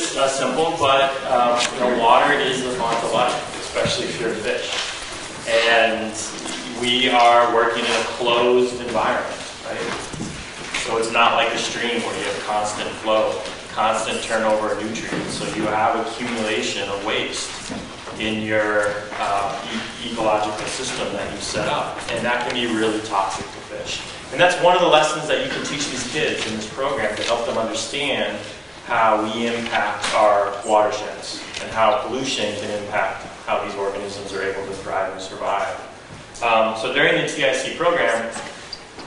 is simple, but water is the font of life, especially if you're a fish. And we are working in a closed environment, right? So it's not like a stream where you have constant flow, constant turnover of nutrients. So you have accumulation of waste in your ecological system that you've set up. And that can be really toxic to fish. And that's one of the lessons that you can teach these kids in this program to help them understand how we impact our watersheds and how pollution can impact how these organisms are able to thrive and survive. So during the TIC program,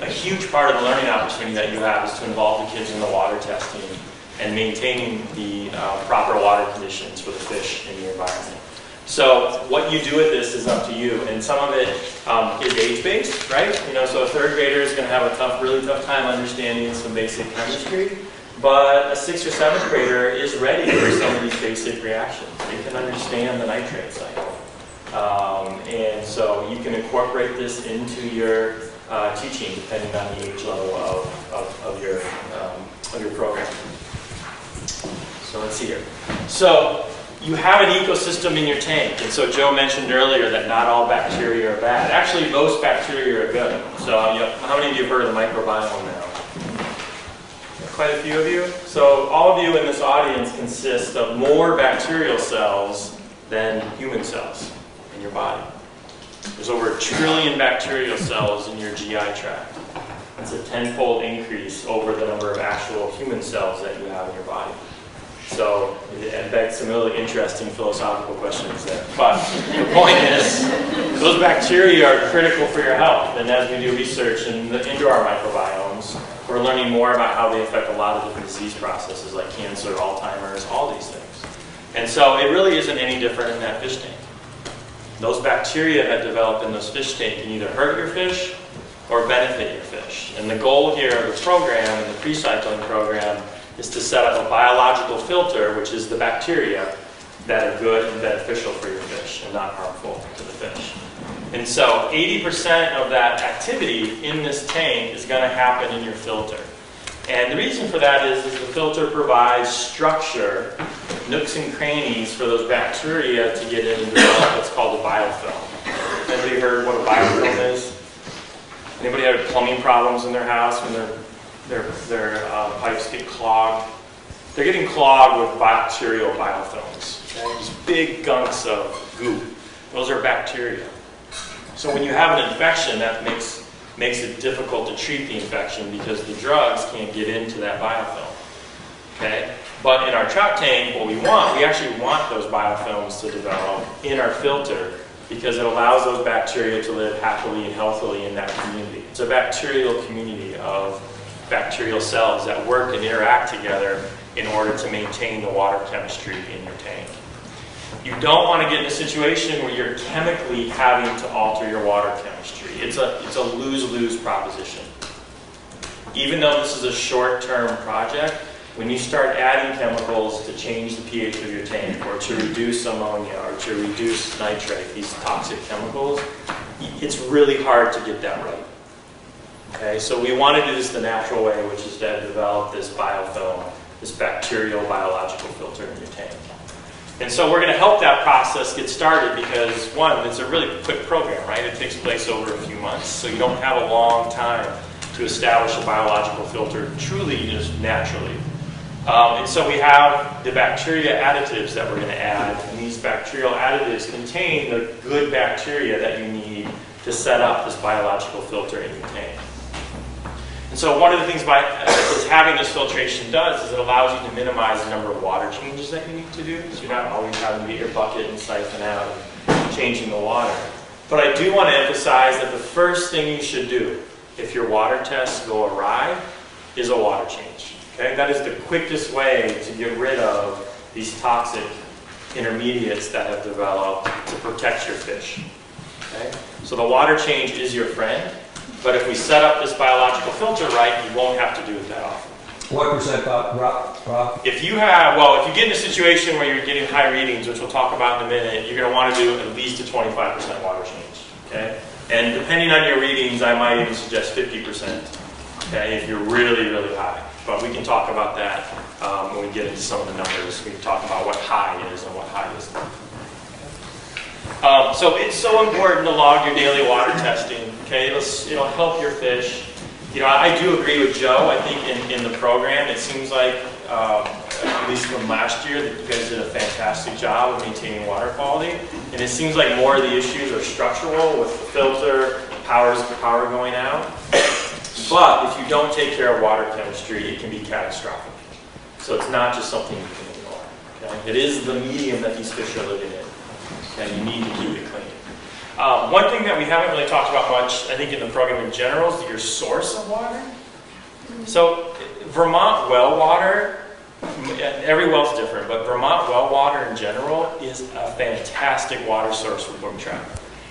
a huge part of the learning opportunity that you have is to involve the kids in the water testing and maintaining the proper water conditions for the fish in the environment. So what you do with this is up to you, and some of it is age-based, right? So a third grader is going to have a really tough time understanding some basic chemistry, but a 6th or 7th grader is ready for some of these basic reactions. They can understand the nitrate cycle. And so you can incorporate this into your teaching depending on the age level of your program. So let's see here. So you have an ecosystem in your tank, and so Joe mentioned earlier that not all bacteria are bad. Actually, most bacteria are good. So how many of you have heard of the microbiome now? Quite a few of you. So all of you in this audience consist of more bacterial cells than human cells in your body. There's over 1 trillion bacterial cells in your GI tract. That's a 10-fold increase over the number of actual human cells that you have in your body. So it begs some really interesting philosophical questions there. But the point is, those bacteria are critical for your health. And as we do research into our microbiomes, we're learning more about how they affect a lot of different disease processes like cancer, Alzheimer's, all these things. And so it really isn't any different in that fish tank. Those bacteria that develop in those fish tanks can either hurt your fish or benefit your fish. And the goal here of the program and the pre-cycling program is to set up a biological filter, which is the bacteria that are good and beneficial for your fish and not harmful to the fish. And so 80% of that activity in this tank is going to happen in your filter. And the reason for that is the filter provides structure, nooks and crannies for those bacteria to get in and develop what's called a biofilm. Anybody heard what a biofilm is? Anybody have plumbing problems in their house when their pipes get clogged? They're getting clogged with bacterial biofilms. Okay? These big gunks of goop. Those are bacteria. So when you have an infection, that makes it difficult to treat the infection because the drugs can't get into that biofilm. Okay? But in our trout tank, what we actually want those biofilms to develop in our filter because it allows those bacteria to live happily and healthily in that community. It's a bacterial community of bacterial cells that work and interact together in order to maintain the water chemistry in your tank. You don't want to get in a situation where you're chemically having to alter your water chemistry. It's a lose-lose proposition. Even though this is a short-term project, when you start adding chemicals to change the pH of your tank or to reduce ammonia or to reduce nitrate, these toxic chemicals, it's really hard to get that right. Okay, so we want to do this the natural way, which is to develop this biofilm, this bacterial biological filter in your tank. And so we're going to help that process get started because, one, it's a really quick program, right? It takes place over a few months, so you don't have a long time to establish a biological filter truly just naturally. And so we have the bacteria additives that we're going to add, and these bacterial additives contain the good bacteria that you need to set up this biological filter in your tank. And so one of the things having this filtration does is it allows you to minimize the number of water changes that you need to do. So you're not always having to get your bucket and siphon out and changing the water. But I do want to emphasize that the first thing you should do if your water tests go awry is a water change. Okay? That is the quickest way to get rid of these toxic intermediates that have developed to protect your fish. Okay? So the water change is your friend. But if we set up this biological filter right, you won't have to do it that often. What percent, Rob? If you get in a situation where you're getting high readings, which we'll talk about in a minute, you're going to want to do at least a 25% water change. Okay? And depending on your readings, I might even suggest 50%. Okay? If you're really, really high. but we can talk about that when we get into some of the numbers. We can talk about what high is and what high isn't. So it's so important to log your daily water testing. Okay, it'll help your fish. I do agree with Joe. I think in the program, it seems like, at least from last year, that you guys did a fantastic job of maintaining water quality. And it seems like more of the issues are structural with the filter, power going out. But if you don't take care of water chemistry, it can be catastrophic. So it's not just something you can ignore. Okay? It is the medium that these fish are living in. Okay? You need to keep it clean. One thing that we haven't really talked about much, I think in the program in general, is your source of water. So Vermont well water, every well's different, but Vermont well water in general is a fantastic water source for brook trout.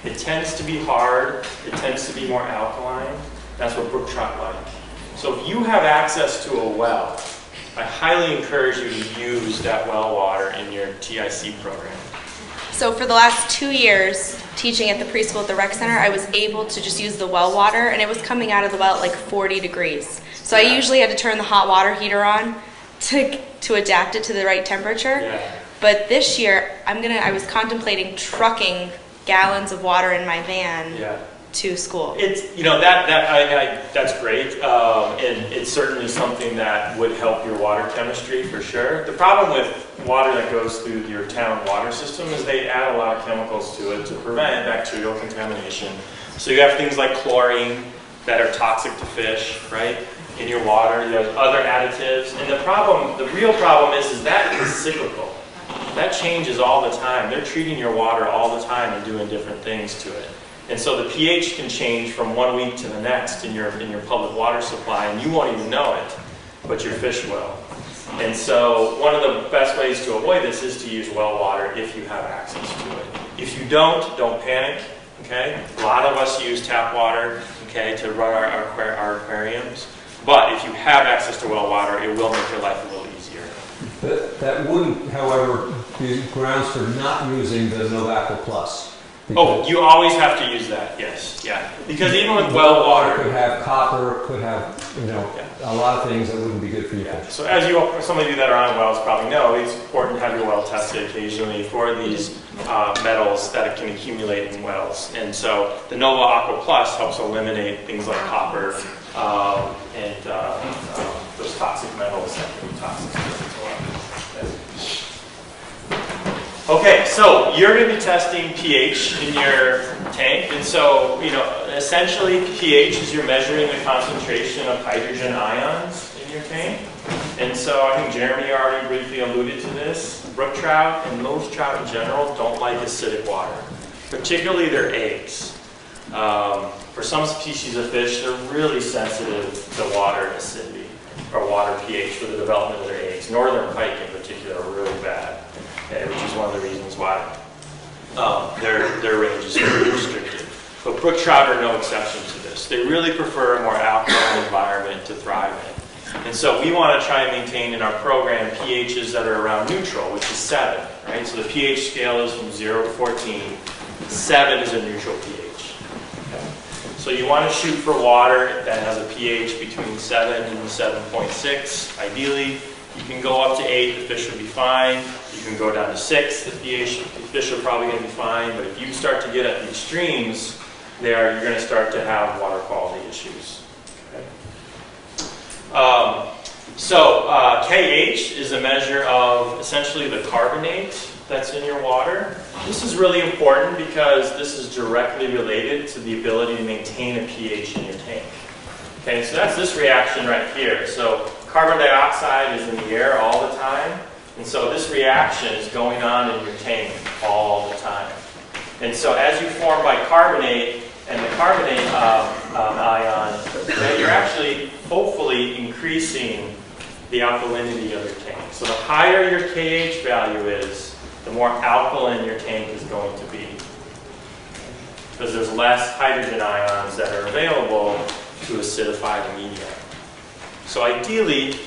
It tends to be hard, it tends to be more alkaline. That's what brook trout like. So if you have access to a well, I highly encourage you to use that well water in your TIC program. So for the last 2 years, teaching at the preschool at the rec center, I was able to just use the well water, and it was coming out of the well at like 40 degrees. So I usually had to turn the hot water heater on to adapt it to the right temperature. Yeah. But this year, I was contemplating trucking gallons of water in my van to school. It's that's great, and it's certainly something that would help your water chemistry for sure. The problem with water that goes through your town water system is they add a lot of chemicals to it to prevent bacterial contamination. So you have things like chlorine that are toxic to fish, right? In your water, you have other additives, and the real problem is that it's cyclical. That changes all the time. They're treating your water all the time and doing different things to it. And so the pH can change from one week to the next in your public water supply, and you won't even know it, but your fish will. And so one of the best ways to avoid this is to use well water if you have access to it. If you don't panic, okay? A lot of us use tap water, okay, to run our aquariums. But if you have access to well water, it will make your life a little easier. That wouldn't, however, be grounds for not using the Novacco Plus. Oh, you always have to use that, yes, yeah. Because even with well water, could have copper, could have, a lot of things that wouldn't be good for you. So as some of you that are on wells probably know, it's important to have your well tested occasionally for these metals that can accumulate in wells. And so the Nova Aqua Plus helps eliminate things like copper and those toxic metals that can be toxic to the well. Okay, so you're going to be testing pH in your tank, and so, essentially pH is you're measuring the concentration of hydrogen ions in your tank. And so I think Jeremy already briefly alluded to this. Brook trout and most trout in general don't like acidic water, particularly their eggs. For some species of fish, they're really sensitive to water acidity or water pH for the development of their eggs. Northern pike in particular are really bad. Okay, which is one of the reasons why their range is very restricted. But brook trout are no exception to this. They really prefer a more alkaline environment to thrive in. And so we want to try and maintain in our program pHs that are around neutral, which is 7. Right? So the pH scale is from 0 to 14. 7 is a neutral pH. Okay? So you want to shoot for water that has a pH between 7 and 7.6, ideally. You can go up to 8, the fish will be fine. You can go down to 6, the fish are probably going to be fine. But if you start to get at the extremes there, you're going to start to have water quality issues. Okay? KH is a measure of essentially the carbonate that's in your water. This is really important because this is directly related to the ability to maintain a pH in your tank. Okay, so that's this reaction right here. So carbon dioxide is in the air all the time, and so this reaction is going on in your tank all the time. And so as you form bicarbonate and the carbonate ion, you're actually hopefully increasing the alkalinity of your tank. So the higher your KH value is, the more alkaline your tank is going to be. Because there's less hydrogen ions that are available to acidify the media. So ideally,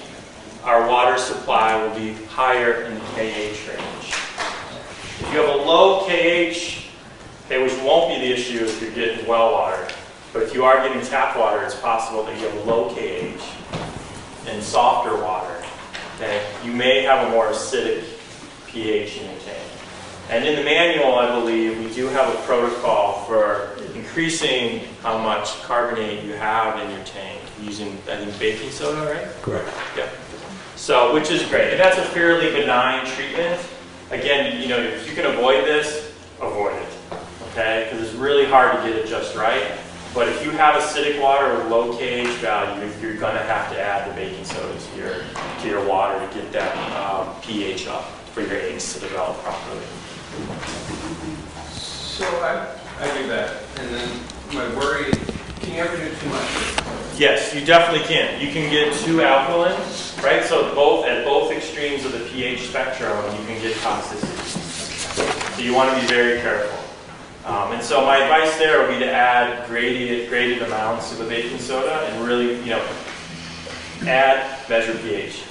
our water supply will be higher in the KH range. If you have a low KH, okay, which won't be the issue if you're getting well water, but if you are getting tap water, it's possible that you have a low KH. and softer water, okay, you may have a more acidic pH in your tank. And in the manual, I believe, we do have a protocol for increasing how much carbonate you have in your tank using, I think, baking soda, right? Correct. Yeah. So, which is great. And that's a fairly benign treatment. Again, you know, if you can avoid this, avoid it, okay? Because it's really hard to get it just right. But if you have acidic water with low KH value, you're going to have to add the baking soda to your water to get that pH up for your eggs to develop properly. So I do that, and then my worry, can you ever do too much? Yes, you definitely can. You can get too alkaline, right? So at both extremes of the pH spectrum, you can get toxicity. So you want to be very careful. And so my advice there would be to add graded amounts of the baking soda and really, you know, add, measure pH,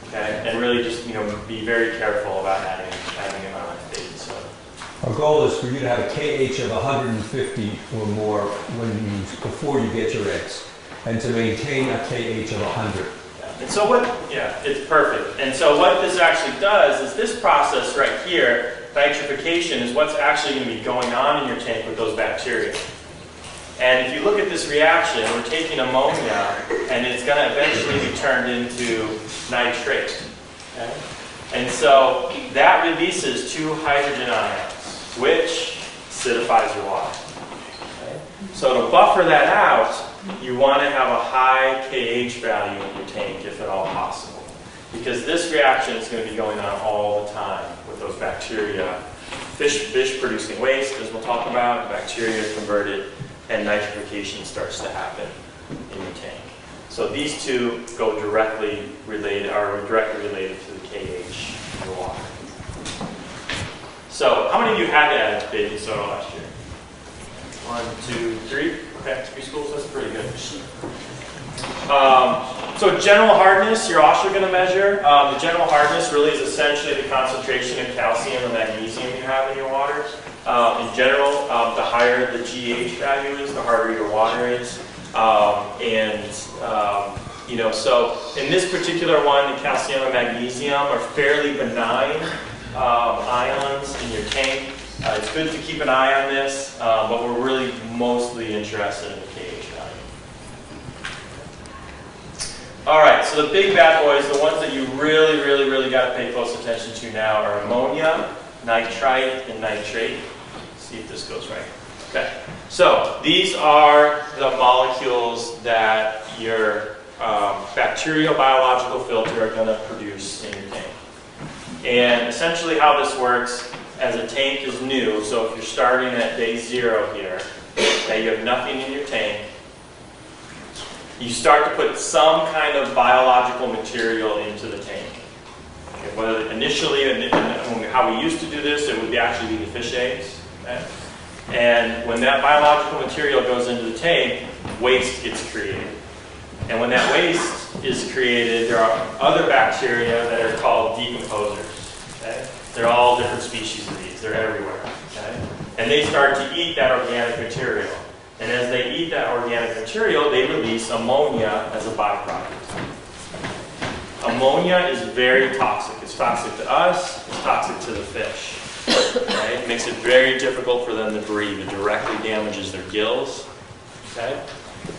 okay? And really just, you know, be very careful about adding amount of baking soda. Our goal is for you to have a KH of 150 or more before you get your eggs, and to maintain a KH of 100. And so it's perfect. And so what this actually does is this process right here, nitrification, is what's actually going to be going on in your tank with those bacteria. And if you look at this reaction, we're taking ammonia, and it's going to eventually be turned into nitrate. Okay? And so that releases 2 hydrogen ions, which acidifies your water. Okay? So to buffer that out, you want to have a high KH value in your tank if at all possible. Because this reaction is going to be going on all the time with those bacteria. Fish producing waste, as we'll talk about, bacteria converted, and nitrification starts to happen in your tank. So these two are directly related to the KH in your water. So how many of you had to add baking soda last year? 1, 2, 3. Okay, 3 schools, that's pretty good. So general hardness, you're also going to measure. The general hardness really is essentially the concentration of calcium and magnesium you have in your water. In general, the higher the GH value is, the harder your water is. You know, so in this particular one, the calcium and magnesium are fairly benign ions in your tank. It's good to keep an eye on this, but we're really mostly interested in the KH value. All right, so the big bad boys, the ones that you really got to pay close attention to now are ammonia, nitrite, and nitrate. Let's see if this goes right. Okay, so these are the molecules that your bacterial biological filter are going to produce in your tank. And essentially how this works, as a tank is new, so if you're starting at day 0 here, and you have nothing in your tank, you start to put some kind of biological material into the tank. Okay, whether initially, how we used to do this, it would actually be the fish eggs. Okay? And when that biological material goes into the tank, waste gets created. And when that waste is created, there are other bacteria that are called decomposers. Okay? They're all different species of these. They're everywhere. Okay? And they start to eat that organic material. And as they eat that organic material, they release ammonia as a byproduct. Ammonia is very toxic. It's toxic to us. It's toxic to the fish. Okay? It makes it very difficult for them to breathe. It directly damages their gills. Okay?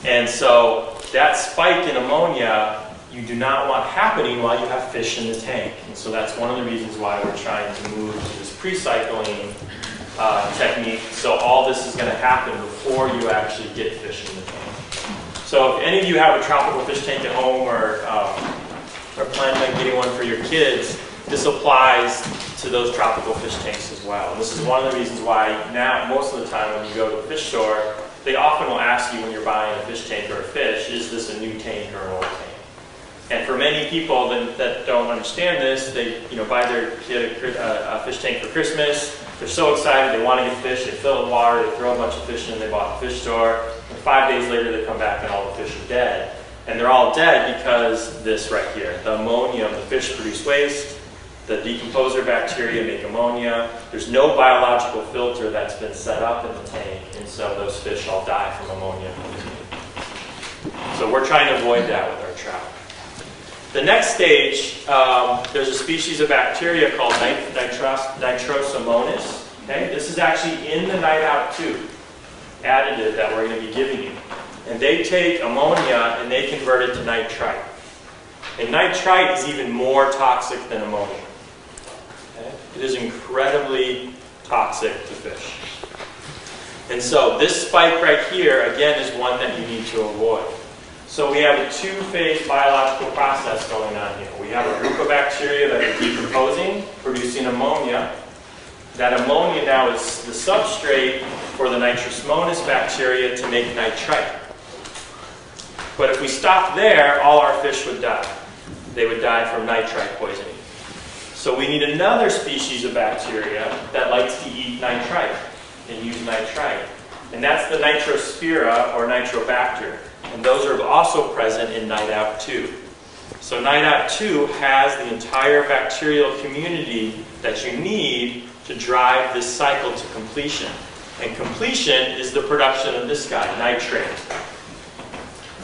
And so that spike in ammonia you do not want happening while you have fish in the tank. And so that's one of the reasons why we're trying to move to this pre-cycling technique. So all this is going to happen before you actually get fish in the tank. So if any of you have a tropical fish tank at home or planning on getting one for your kids, this applies to those tropical fish tanks as well. And this is one of the reasons why now, most of the time when you go to a fish store, they often will ask you when you're buying a fish tank or a fish, is this a new tank or an old tank? And for many people that don't understand this, they buy their kid a fish tank for Christmas. They're so excited, they want to get fish, they fill it with water, they throw a bunch of fish in, they bought a fish store, and 5 days later they come back and all the fish are dead. And they're all dead because this right here, the ammonia of the fish produce waste, the decomposer bacteria make ammonia, there's no biological filter that's been set up in the tank, and so those fish all die from ammonia poisoning. So we're trying to avoid that with our trout. The next stage, there's a species of bacteria called Nitrosomonas. Okay? This is actually in the night out tube additive that we're going to be giving you. And they take ammonia and they convert it to nitrite. And nitrite is even more toxic than ammonia. Okay? It is incredibly toxic to fish. And so this spike right here, again, is one that you need to avoid. So we have a two-phase biological process going on here. We have a group of bacteria that are decomposing, producing ammonia. That ammonia now is the substrate for the Nitrosomonas bacteria to make nitrite. But if we stop there, all our fish would die. They would die from nitrite poisoning. So we need another species of bacteria that likes to eat nitrite and use nitrite. And that's the Nitrospira or Nitrobacter. And those are also present in night out 2. So night out 2 has the entire bacterial community that you need to drive this cycle to completion. And completion is the production of this guy, nitrate.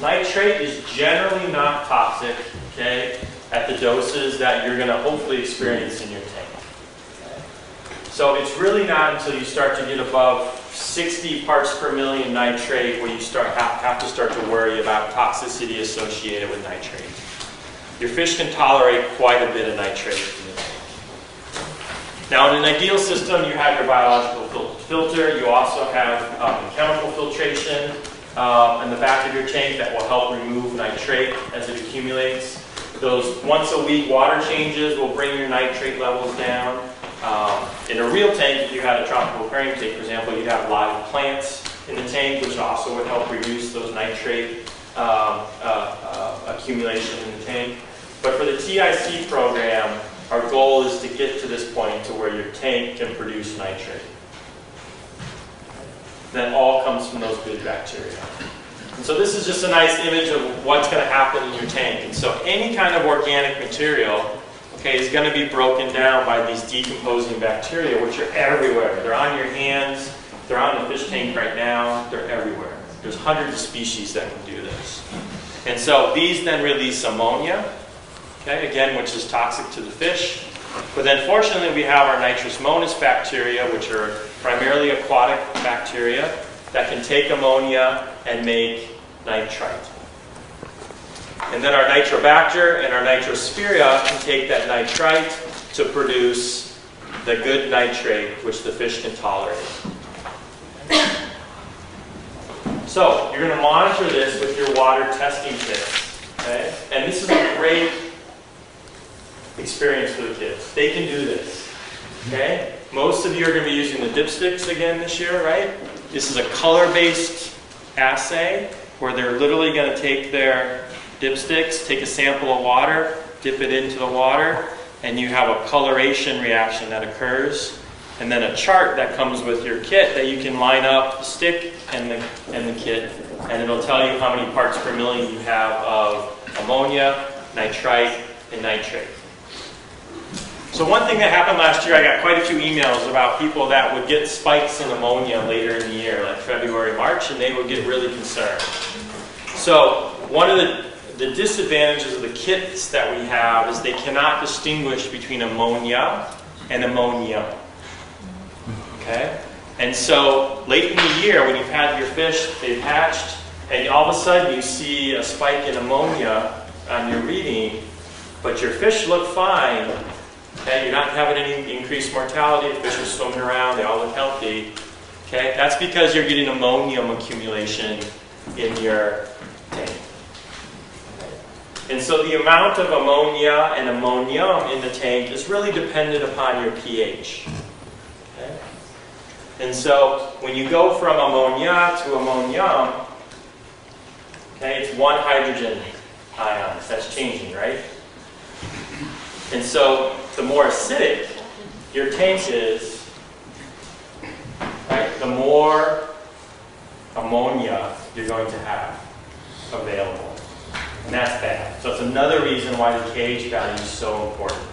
Nitrate is generally not toxic, okay, at the doses that you're going to hopefully experience in your tank. Okay? So it's really not until you start to get above 60 parts per million nitrate where you have to start to worry about toxicity associated with nitrate. Your fish can tolerate quite a bit of nitrate in the tank. Now, in an ideal system, you have your biological filter. You also have chemical filtration in the back of your tank that will help remove nitrate as it accumulates. Those once-a-week water changes will bring your nitrate levels down. In a real tank, if you had a tropical aquarium tank, for example, you'd have live plants in the tank, which also would help reduce those nitrate accumulation in the tank. But for the TIC program, our goal is to get to this point to where your tank can produce nitrate. That all comes from those good bacteria. And so this is just a nice image of what's going to happen in your tank. And so any kind of organic material, okay, is going to be broken down by these decomposing bacteria, which are everywhere. They're on your hands. They're on the fish tank right now. They're everywhere. There's hundreds of species that can do this. And so these then release ammonia, okay, again, which is toxic to the fish. But then fortunately we have our Nitrosomonas bacteria, which are primarily aquatic bacteria that can take ammonia and make nitrite. And then our Nitrobacter and our Nitrospira can take that nitrite to produce the good nitrate, which the fish can tolerate. So you're going to monitor this with your water testing kits. Okay? And this is a great experience for the kids. They can do this. Okay? Most of you are going to be using the dipsticks again this year, right? This is a color-based assay where they're literally going to take their dipsticks, take a sample of water, dip it into the water, and you have a coloration reaction that occurs, and then a chart that comes with your kit that you can line up the stick and the kit, and it'll tell you how many parts per million you have of ammonia, nitrite, and nitrate. So one thing that happened last year, I got quite a few emails about people that would get spikes in ammonia later in the year, like February, March, and they would get really concerned. So one of the disadvantages of the kits that we have is they cannot distinguish between ammonia and ammonium. Okay? And so late in the year, when you've had your fish, they've hatched, and all of a sudden you see a spike in ammonia on your reading, but your fish look fine, okay? You're not having any increased mortality, the fish are swimming around, they all look healthy. Okay? That's because you're getting ammonium accumulation in your tank. And so the amount of ammonia and ammonium in the tank is really dependent upon your pH. Okay? And so when you go from ammonia to ammonium, okay, it's one hydrogen ion. That's changing, right? And so the more acidic your tank is, right, the more ammonia you're going to have available. And that's bad. So it's another reason why the pH value is so important.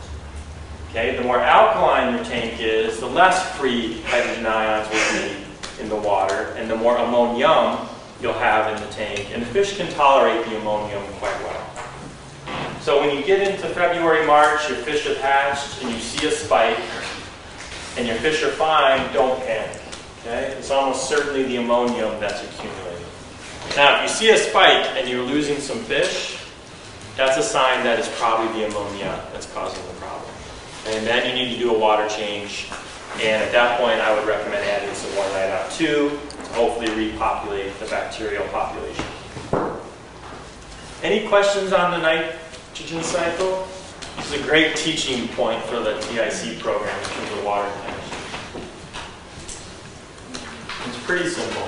Okay, the more alkaline your tank is, the less free hydrogen ions will be in the water, and the more ammonium you'll have in the tank. And the fish can tolerate the ammonium quite well. So when you get into February, March, your fish have hatched and you see a spike and your fish are fine, don't panic. Okay? It's almost certainly the ammonium that's accumulating. Now, if you see a spike and you're losing some fish, that's a sign that it's probably the ammonia that's causing the problem. And then you need to do a water change. And at that point, I would recommend adding some more night out 2 to hopefully repopulate the bacterial population. Any questions on the nitrogen cycle? This is a great teaching point for the TIC program in terms of water chemistry. It's pretty simple.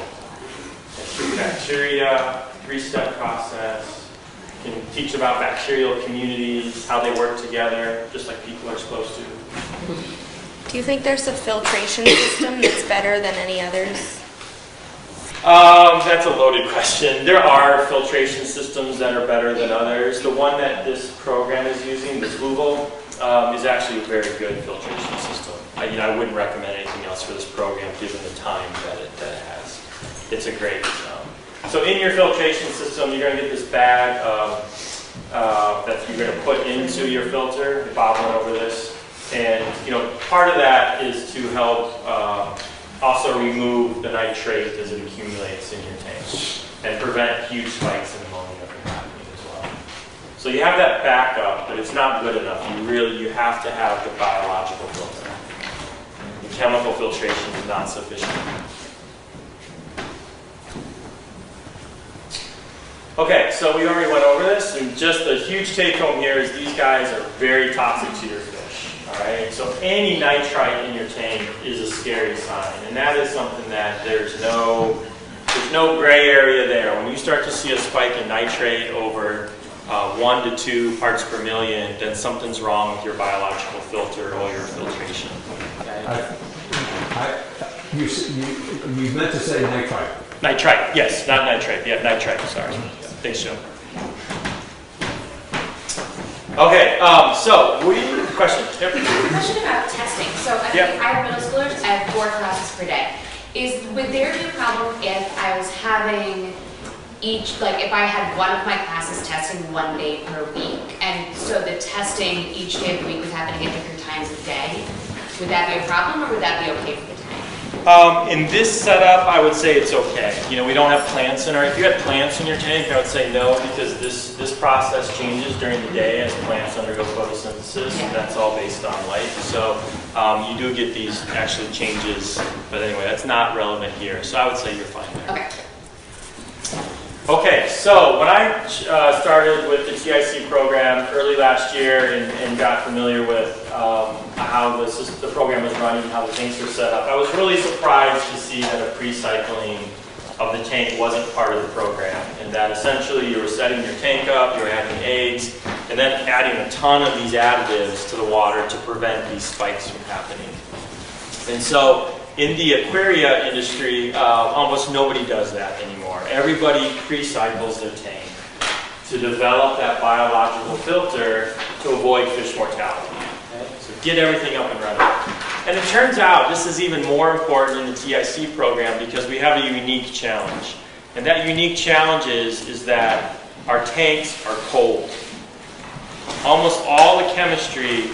It's bacteria, 3-step process. You can teach about bacterial communities, how they work together, just like people are supposed to. Do you think there's a filtration system that's better than any others? That's a loaded question. There are filtration systems that are better than others. The one that this program is using, the Fluval, is actually a very good filtration system. I wouldn't recommend anything else for this program given the time that it has. It's a great. So in your filtration system, you're going to get this bag that you're going to put into your filter. Bob went over this. And part of that is to help also remove the nitrate as it accumulates in your tank and prevent huge spikes in ammonia from happening as well. So you have that backup, but it's not good enough. You have to have the biological filter. The chemical filtration is not sufficient. Okay, so we already went over this, and just the huge take home here is these guys are very toxic to your fish. All right, so any nitrite in your tank is a scary sign, and that is something that there's no gray area there. When you start to see a spike in nitrate over 1 to 2 parts per million, then something's wrong with your biological filter or your filtration. Okay? You meant to say nitrite. Nitrite, yes, not nitrate. Yeah, nitrite. Sorry. Thanks, Joe. Okay, so question. Yep. Question about testing. So I have middle schoolers. I have 4 classes per day. Would there be a problem if I was having if I had one of my classes testing 1 day per week, and so the testing each day of the week was happening at different times of day? Would that be a problem, or would that be okay for the tank? In this setup, I would say it's okay. We don't have plants in our. If you had plants in your tank, I would say no, because this process changes during the day as plants undergo photosynthesis, and that's all based on light. So you do get these actually changes, but anyway, that's not relevant here. So I would say you're fine there. Okay. Okay, so when I started with the TIC program early last year and got familiar with how the program was running, how the tanks were set up, I was really surprised to see that a pre-cycling of the tank wasn't part of the program, and that essentially you were setting your tank up, you were adding eggs, and then adding a ton of these additives to the water to prevent these spikes from happening. And so in the aquaria industry, almost nobody does that anymore. Everybody pre-cycles their tank to develop that biological filter to avoid fish mortality. Okay? So get everything up and running. And it turns out this is even more important in the TIC program because we have a unique challenge. And that unique challenge is that our tanks are cold. Almost all the chemistry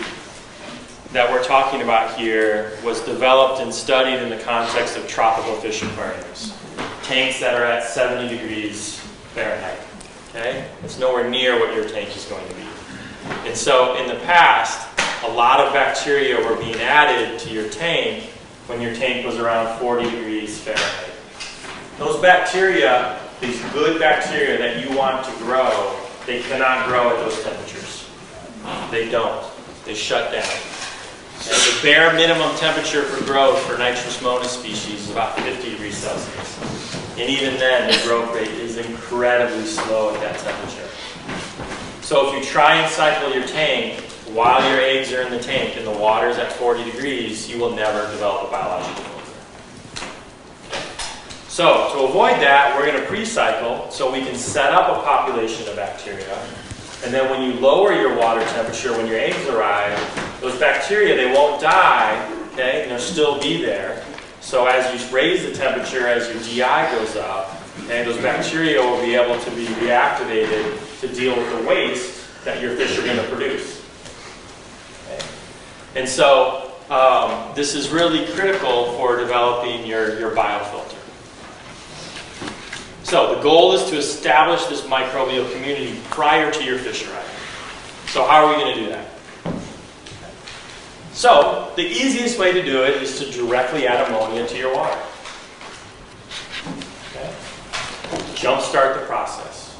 that we're talking about here was developed and studied in the context of tropical fish aquariums. Tanks that are at 70 degrees Fahrenheit. Okay? It's nowhere near what your tank is going to be. And so in the past, a lot of bacteria were being added to your tank when your tank was around 40 degrees Fahrenheit. Those bacteria, these good bacteria that you want to grow, they cannot grow at those temperatures. They don't. They shut down. And the bare minimum temperature for growth for Nitrous monas species is about 50 degrees Celsius. And even then, the growth rate is incredibly slow at that temperature. So if you try and cycle your tank while your eggs are in the tank and the water is at 40 degrees, you will never develop a biological filter. So to avoid that, we're going to pre-cycle so we can set up a population of bacteria. And then when you lower your water temperature, when your eggs arrive, those bacteria, they won't die, okay? And they'll still be there. So as you raise the temperature, as your GI goes up, Okay, those bacteria will be able to be reactivated to deal with the waste that your fish are going to produce. Okay. And so this is really critical for developing your biofilter. So the goal is to establish this microbial community prior to your fish arrival. So how are we going to do that? So the easiest way to do it is to directly add ammonia to your water. Okay. Jumpstart the process.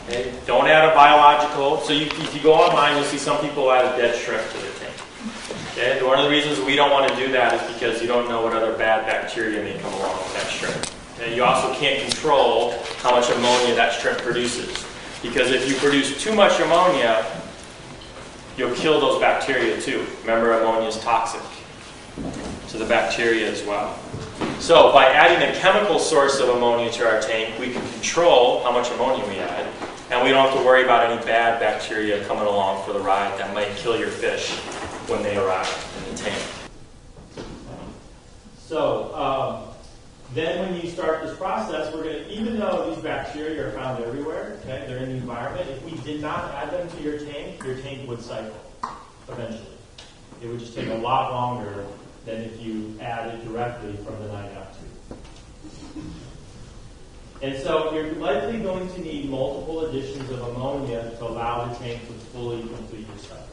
Okay. Don't add a biological. So if you go online, you'll see some people add a dead shrimp to their tank. Okay. One of the reasons we don't want to do that is because you don't know what other bad bacteria may come along with that shrimp. Okay. You also can't control how much ammonia that shrimp produces. Because if you produce too much ammonia, you'll kill those bacteria too. Remember, ammonia is toxic to the bacteria as well. So by adding a chemical source of ammonia to our tank, we can control how much ammonia we add, and we don't have to worry about any bad bacteria coming along for the ride that might kill your fish when they arrive in the tank. So then when you start this process, we're going to, even though these bacteria are found everywhere, okay, they're in the environment, if we did not add them to your tank would cycle eventually. It would just take a lot longer than if you add it directly from the 9.2. And so you're likely going to need multiple additions of ammonia to allow the tank to fully complete your cycle.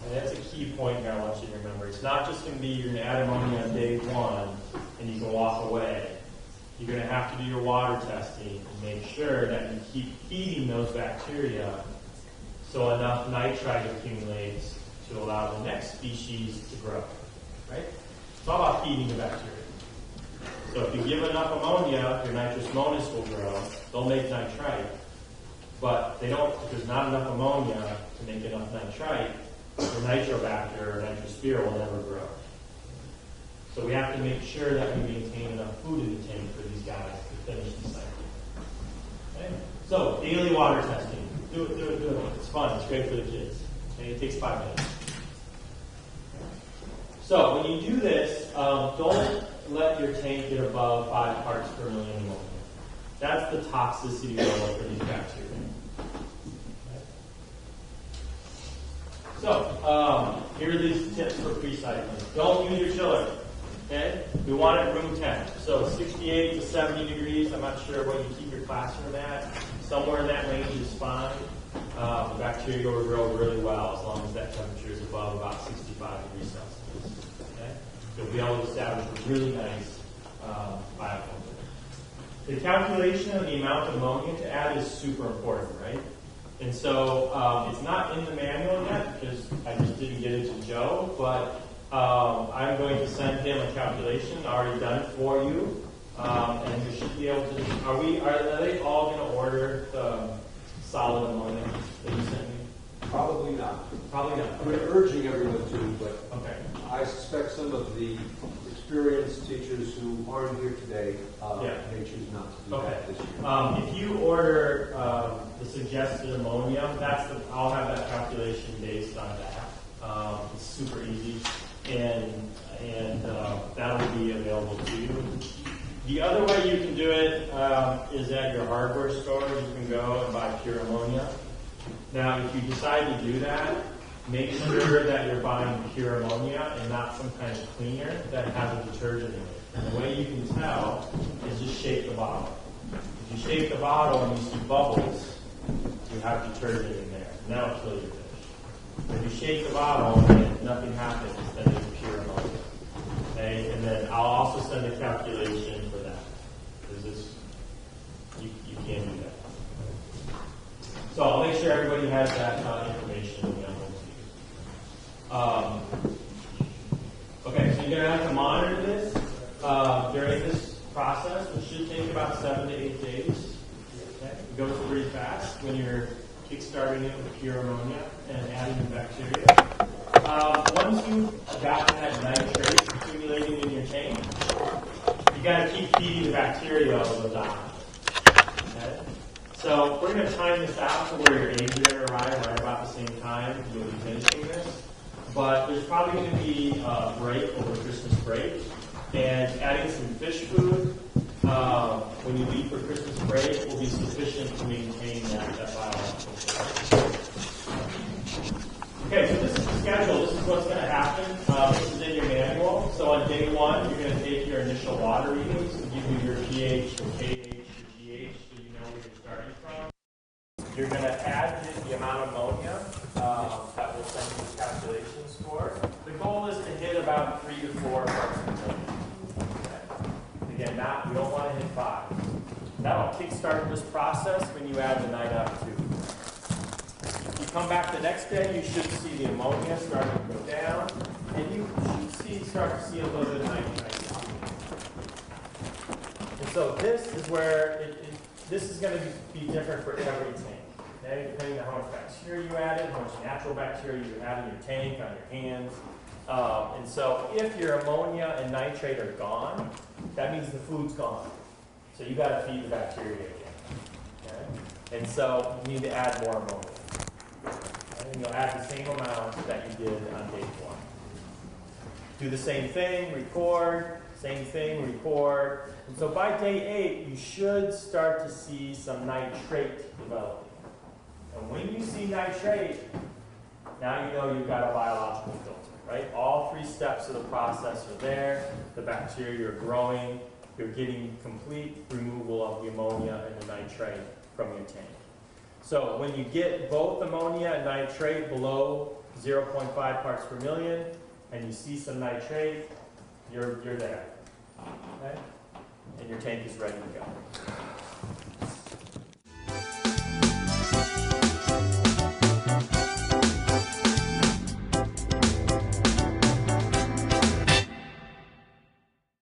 And that's a key point here I want you to remember. It's not just going to be you're going to add ammonia on day one and you can walk away. You're going to have to do your water testing and make sure that you keep feeding those bacteria so enough nitrite accumulates to allow the next species to grow. Right? It's all about feeding the bacteria. So if you give enough ammonia, your nitrous monas will grow. They'll make nitrite. But they don't, if there's not enough ammonia to make enough nitrite, the nitrobacter or nitrosphere will never grow. So we have to make sure that we maintain enough food in the tank for these guys to finish the cycle. Okay? So daily water testing. Do it. It's fun. It's great for the kids. Okay? It takes 5 minutes. So when you do this, don't let your tank get above 5 parts per million ammonia. That's the toxicity level for these bacteria. So, here are these tips for pre-cycling. Don't use your chiller. Okay? We want it room temp. So 68 to 70 degrees. I'm not sure what you keep your classroom at. Somewhere in that range is fine. The bacteria will grow really well as long as that temperature is above about 65 degrees Celsius. Okay? You'll be able to establish a really nice biofilter. The calculation of the amount of ammonia to add is super important, right? And so it's not in the manual yet because I just didn't get it to Joe, but I'm going to send him a calculation already done for you, and you should be able to. Are they all going to order the solid ammonia that you sent me? Probably not. Probably not. We're urging everyone to, but Okay. I suspect some of the experienced teachers who aren't here today may choose not to do that this year. If you order the suggested ammonia, I'll have that calculation based on that. It's super easy, and that'll be available to you. The other way you can do it is at your hardware store. You can go and buy pure ammonia. Now, if you decide to do that, make sure that you're buying pure ammonia and not some kind of cleaner that has a detergent in it. And the way you can tell is just shake the bottle. If you shake the bottle and you see bubbles, you have detergent in there, and that'll kill your fish. If you shake the bottle and nothing happens, then it's pure ammonia. Okay? And then I'll also send a calculation for that. Because you can't do that. So I'll make sure everybody has that information available to you. Okay, so you're going to have to monitor this during this process, which should take about 7 to 8 days. Okay? It goes pretty fast when you're kickstarting it with pure ammonia and adding the bacteria. Once you've gotten that nitrate accumulating in your tank, you got to keep feeding the bacteria all the time. Okay? So we're going to time this out to where your eggs are going to arrive right about the same time. You'll be finishing this. But there's probably going to be a break over Christmas break. And adding some fish food when you leave for Christmas break will be sufficient to maintain that biological filter. Okay, so this is the schedule. This is what's going to happen. This is in your manual. So on day 1, you're going to take your initial water readings to give you your pH, your KH, your GH, so you know where you're starting from. You're going to add the amount of ammonia that will send you the calculation score. The goal is to hit about 3 to 4 parts per million. Okay. Again, we don't want to hit 5. That'll kickstart this process when you add the NIDOC 2. Come back the next day, you should see the ammonia starting to go down, and you should start to see a little bit of nitrite. And so this is where this is going to be different for every tank. Okay? Depending on how much bacteria you added, how much natural bacteria you have in your tank, on your hands. And so if your ammonia and nitrate are gone, that means the food's gone. So you got to feed the bacteria again. Okay? And so you need to add more ammonia. And you'll add the same amount that you did on day 1. Do the same thing, record, same thing, record. And so by day 8, you should start to see some nitrate developing. And when you see nitrate, now you know you've got a biological filter, right? All 3 steps of the process are there. The bacteria are growing. You're getting complete removal of the ammonia and the nitrate from your tank. So when you get both ammonia and nitrate below 0.5 parts per million, and you see some nitrate, you're there, okay? And your tank is ready to go.